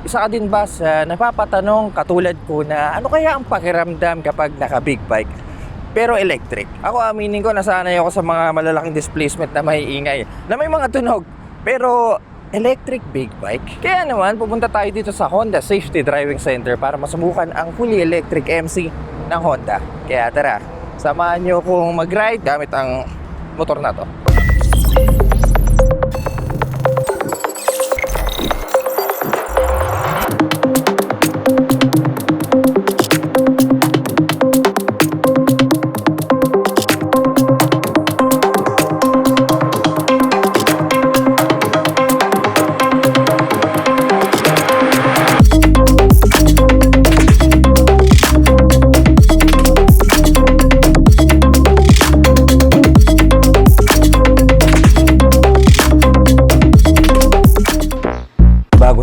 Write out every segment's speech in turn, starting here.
Isa ka din ba sa napapatanong katulad ko na ano kaya ang pakiramdam kapag naka-big bike pero electric? Ako aminin ko, nasanay ako sa mga malalaking displacement na may ingay, na may mga tunog, pero electric big bike. Kaya naman, pupunta tayo dito sa Honda Safety Driving Center para masubukan ang fully electric MC ng Honda. Kaya tara, samahan nyo kung mag-ride gamit ang motor na to.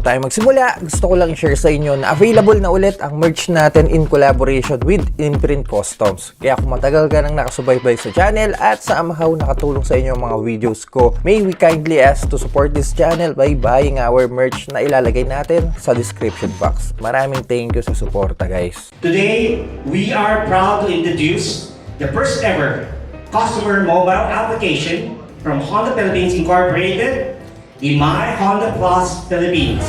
Tayo magsimula, gusto ko lang i-share sa inyo na available na ulit ang merch natin in collaboration with Imprint Customs. Kaya kung matagal ka nang nakasubaybay sa channel at sa amahaw nakatulong sa inyo mga videos ko, may we kindly ask to support this channel by buying our merch na ilalagay natin sa description box. Maraming thank you sa suporta, guys. Today, we are proud to introduce the first ever customer mobile application from Honda Philippines Incorporated, the My Honda Plus Philippines.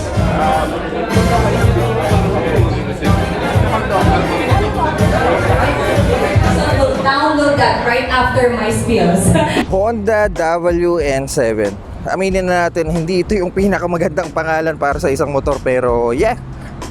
So download that right after my spills. Honda WN7. Aminin na natin, hindi ito yung pinakamagandang pangalan para sa isang motor, pero yeah,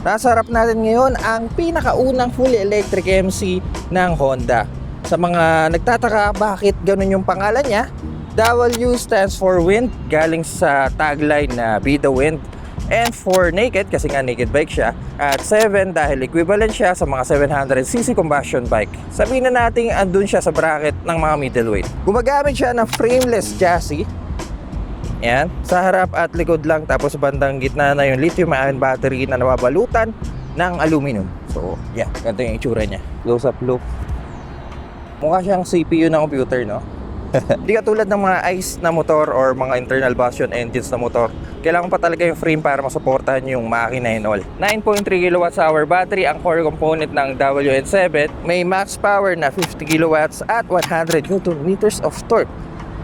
nasa harap natin ngayon ang pinakaunang fully electric MC ng Honda. Sa mga nagtataka bakit ganun yung pangalan niya, W stands for wind, galing sa tagline na be the wind. And for naked, kasi nga naked bike siya. At 7 dahil equivalent siya sa mga 700cc combustion bike. Sabihin na natin andun siya sa bracket ng mga middleweight. Gumagamit siya ng frameless chassis. Yan, sa harap at likod lang, tapos bandang gitna na yung lithium-ion battery na nababalutan ng aluminum. So yeah, ganito yung itsura niya. Close up look. Mukha siyang CPU ng computer, no? Hindi katulad ng mga ICE na motor or mga internal combustion engines na motor. Kailangan pa talaga yung frame para masuportahan yung makina and all. 9.3 kWh battery ang core component ng WN7. May max power na 50 kW at 100 Nm of torque.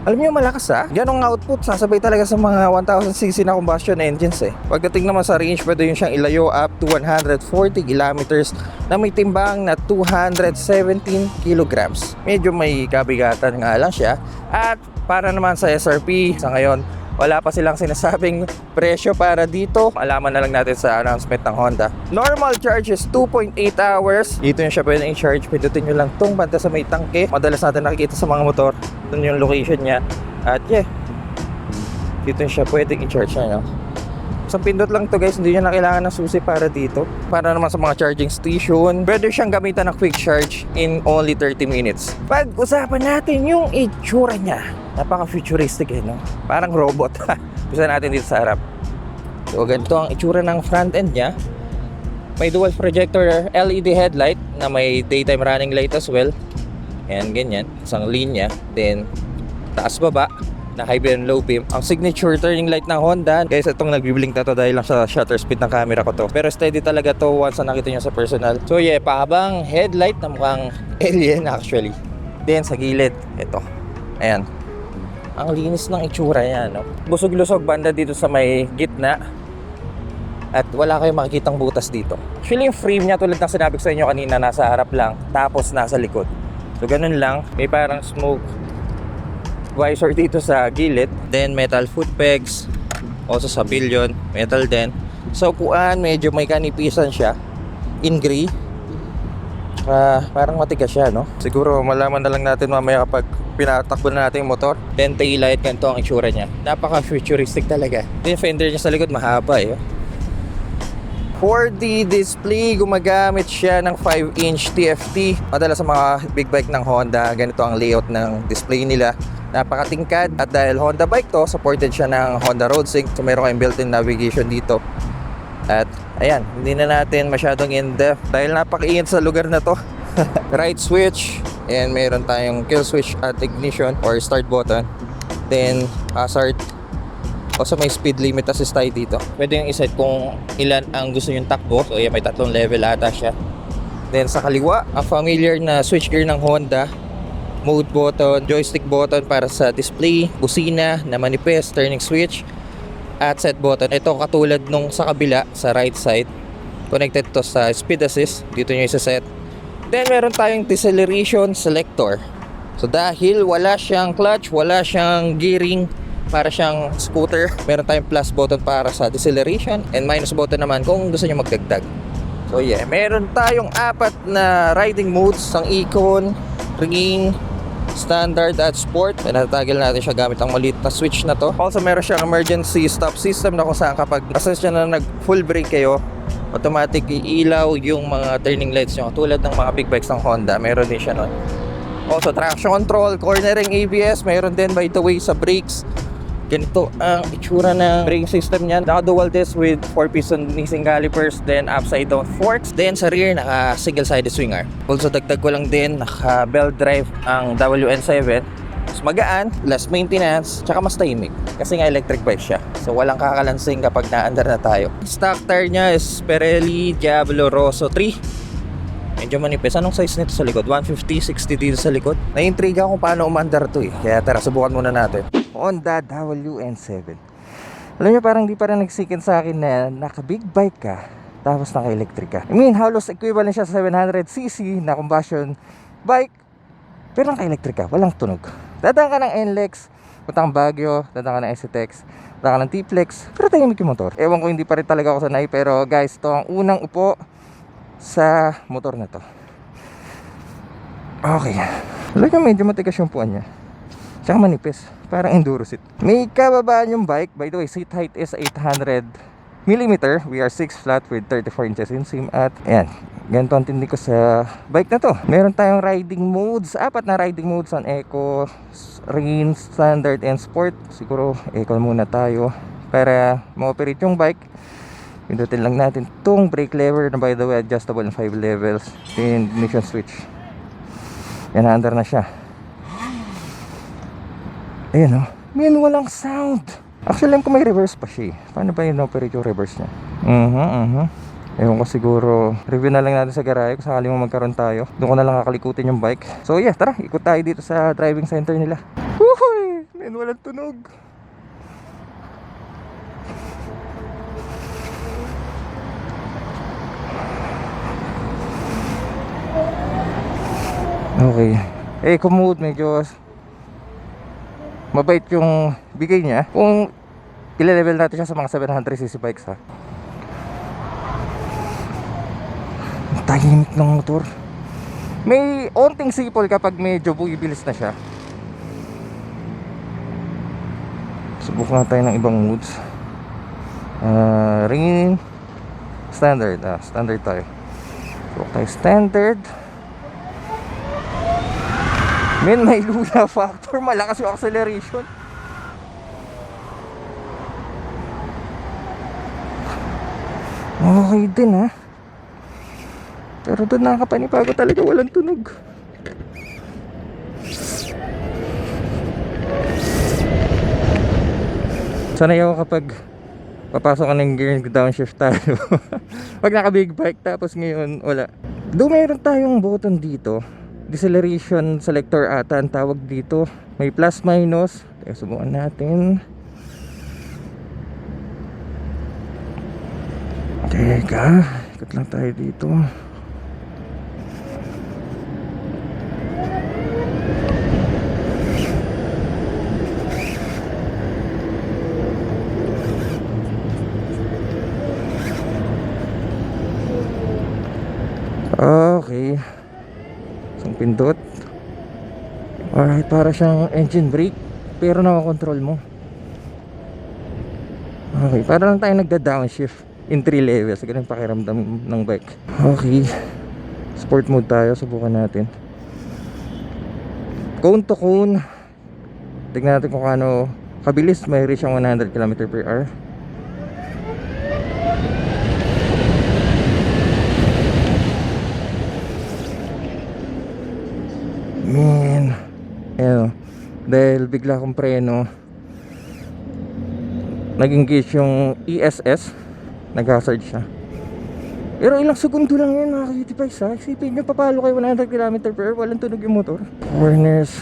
Alam niyo, malakas ha? Ganong output, sasabay talaga sa mga 1000cc na combustion engines eh. Pagdating naman sa range, pwede yun siyang ilayo up to 140 km na may timbang na 217 kg. Medyo may kabigatan nga lang siya. At para naman sa SRP, sa ngayon, wala pa silang sinasabing presyo para dito. Alaman na lang natin sa announcement ng Honda. Normal charge is 2.8 hours. Dito yung siya pwedeng i-charge. Pindutin nyo lang itong banda sa may tangke. Madalas natin nakikita sa mga motor. Doon yung location niya. At yeah, dito yung siya pwedeng i-charge na. Isang pindot lang to, guys. Hindi nyo na kailangan ng susi para dito. Para naman sa mga charging station, pwede siyang gamitan ng quick charge in only 30 minutes. Pag-usapan natin yung itsura niya. Napaka-futuristic eh, no? Parang robot. Bisa natin dito sa harap. So, ganito ang itsura ng front end niya. May dual projector LED headlight na may daytime running light as well. Ayan, ganyan. Isang linya. Then, taas-baba na high beam and low beam. Ang signature turning light ng Honda. Guys, itong nagbiblink na to dahil lang sa shutter speed ng camera ko to. Pero steady talaga to once na nakita nyo sa personal. So, yeah, pahabang headlight na mukhang alien actually. Then, sa gilid, ito. Ayan. Ang linis ng itsura niya, no? Busog-lusog banda dito sa may gitna. At wala kayong makikitang butas dito. Actually, yung frame niya tulad ng sinabi ko sa inyo kanina, nasa harap lang, tapos nasa likod. So, ganun lang. May parang smoke visor dito sa gilid. Then, metal foot pegs. Also sa pillion, metal din. So, upuan, medyo may kanipisan siya. In gray. Parang matigas siya, no? Siguro malaman na lang natin mamaya kapag pinatakbo na natin yung motor. Then taillight, ganito ang itsura niya. Napaka-futuristic talaga. Yung fender niya sa likod mahaba eh. For the display, gumagamit siya ng 5-inch TFT. Madalas sa mga big bike ng Honda, ganito ang layout ng display nila. Napakatingkad. At dahil Honda bike to, supported siya ng Honda RoadSync. So meron kayong built-in navigation dito. At ayan, hindi na natin masyadong in-depth dahil napakainit sa lugar na to. Right switch, and meron tayong kill switch at ignition or start button. Then hazard Also may speed limit assist tayo dito. Pwede yung iset kung ilan ang gusto yung takbo. So may 3 level ata siya. Then sa kaliwa, ang familiar na switchgear ng Honda. Mode button, joystick button para sa display, busina na manipis, turning switch, at set button. Ito katulad nung sa kabila, sa right side. Connected to sa speed assist. Dito nyo isa-set. Then meron tayong deceleration selector. So dahil wala siyang clutch, wala siyang gearing, para siyang scooter, meron tayong plus button para sa deceleration and minus button naman kung gusto nyo magdagdag. So yeah, meron tayong 4 na riding modes, ang Econ, Ring, Standard at Sport. Natatagil natin siya gamit ang maliit na switch na to. Also meron siyang emergency stop system na kung saan kapag assess siya na nag full brake kayo, automatic iilaw yung mga turning lights nyo tulad ng mga big bikes ng Honda. Meron din siya nun. Also traction control, cornering ABS, meron din by the way sa brakes. Ganito ang itsura ng braking system niyan. Naka dual disc with 4-piston racing calipers, then upside down forks. Then sa rear, naka single-sided swinger. Also dagdag ko lang din, naka belt drive ang WN7. Mas magaan, less maintenance, tsaka mas tahimik. Kasi nga electric bike siya. So walang kakalansing kapag naandar na tayo. Stock tire niya is Pirelli Diablo Rosso 3. Medyo manipis. Anong size nito sa likod? 150, 60 dito sa likod. Naiintriga kung paano umandar to eh. Kaya tara, subukan muna natin. Honda WN7. Alam niyo, parang di pa rin nagsikin sa akin na naka big bike ka tapos naka electric ka. I mean, halos equivalent siya sa 700cc na combustion bike pero naka electric ka, walang tunog. Dadaan ka ng NLEX, punta kang Baguio, dadaan ka ng SCTEX, dadaan ka ng T-Flex, pero tahimik yung motor. Ewan ko, hindi pa rin talaga ako sanay, pero guys, ito ang unang upo sa motor na to. Okay. Alam niyo, medyo matigas yung puwan niya. Tsaka manipis, parang enduro seat. May kababaan yung bike. By the way, seat height is 800mm. We are 6 flat with 34 inches inseam. At ayan, ganito ang tindi ko sa bike na to. Meron tayong riding modes, 4 na riding modes on Eco, Rain, Standard, and Sport. Siguro Eco muna tayo para ma-operate yung bike. Pindutin lang natin itong brake lever na by the way adjustable in 5 levels. Then ignition switch. Yan, under na siya. Ayan o, man, walang sound. Actually, alam ko may reverse pa siya. Paano ba yun operate yung reverse niya? Ewan ko, siguro review na lang natin sa garahe kung sakali mo magkaroon tayo. Doon ko na lang kakalikutin yung bike. So yeah, tara, ikot tayo dito sa driving center nila. Uhuy, man, walang tunog. Okay, Eco mode, medyo mabait yung bigay niya kung i-level natin siya sa mga 700cc bikes ha. Tahimik ng motor. May onting sipol kapag medyo buibilis na siya. Subukan na tayo ng ibang modes. Ring standard. Standard tayo. Subukan tayo standard. Men, may luya factor. Malakas yung acceleration. Okay din ha. Pero doon nakakapanibago talaga, walang tunog. Sanay ako kapag papasok ka ng gear, downshift tayo. Pag naka big bike, tapos ngayon wala. Doon meron tayong button dito, deceleration selector ata ang tawag dito. May plus minus. Teka, subukan natin. Teka, ikot lang tayo dito. Okay. Isang pindot. Alright, para siyang engine brake pero nakakontrol mo. Okay, para lang tayo nagda-downshift in 3 levels. Ganun pakiramdam ng bike. Okay, sport mode tayo, subukan natin. Cone to cone. Tignan natin kung ano kabilis. May reach ang 100 km/h. Man, ayan, dahil bigla akong preno, nag-engage yung ESS, nag-hazard siya. Pero ilang segundo lang yun mga cutie pies ha. Isipin nyo papalo kayo 100 km/h, walang tunog yung motor. Awareness.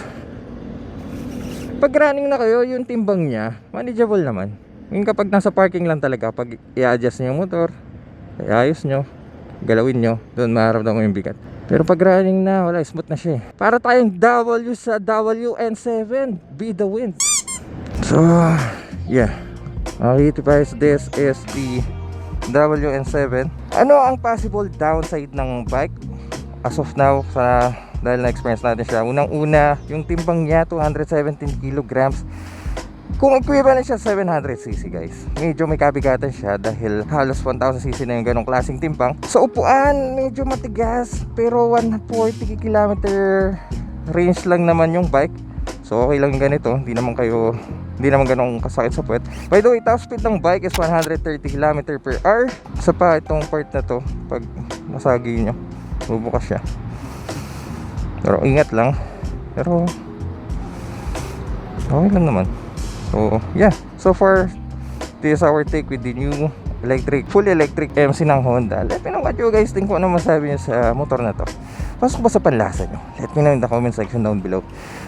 Pag running na kayo, yung timbang niya manageable naman. Yung kapag nasa parking lang talaga, pag i-adjust nyo yung motor, iayos nyo, galawin nyo, doon maharamdaman mo yung bigat. Pero pag running na, wala, smooth na siya eh. Para tayong W sa WN7, be the wind. So, yeah. Cutie pies, this is the WN7. Ano ang possible downside ng bike? As of now, dahil na-experience natin siya. Unang-una, yung timbang niya, 217 kilograms. Kung equivalent siya 700cc guys, medyo may kabigatan siya dahil halos 1000cc na yung ganong klaseng timbang. Sa upuan, medyo matigas, pero 140 km range lang naman yung bike. So okay lang yung ganito, hindi naman ganong kasakit sa puwet. By the way, top speed ng bike is 130 km/h. Sa pa itong part na to, pag nasagi nyo, bubukas siya. Pero ingat lang. Pero okay lang naman. So yeah, so far this is our take with the new fully electric MC ng Honda. Let me know what you guys think, kung ano masabi nyo sa motor na to. Pasok ba sa panlasa nyo? Let me know in the comment section down below.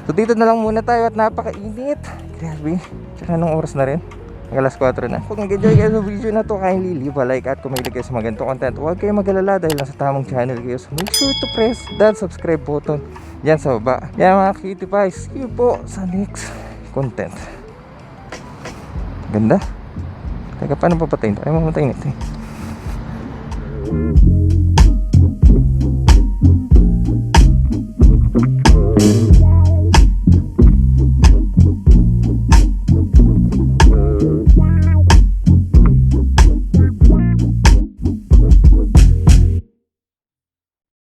So dito na lang muna tayo at napakainit. Grabe, tsaka anong oras na rin? Alas 4 na. Kung nag-enjoy kayo sa video na to, kindly leave a like at kung mahilig kayo sa mga ganito content, huwag kayo mag-alala dahil nasa tamang channel kayo. So make sure to press that subscribe button dyan sa baba. Yan mga cutie pies, see you po sa next content. Ganda. Teka, paano papatayin? Ayaw mamatayin ito eh.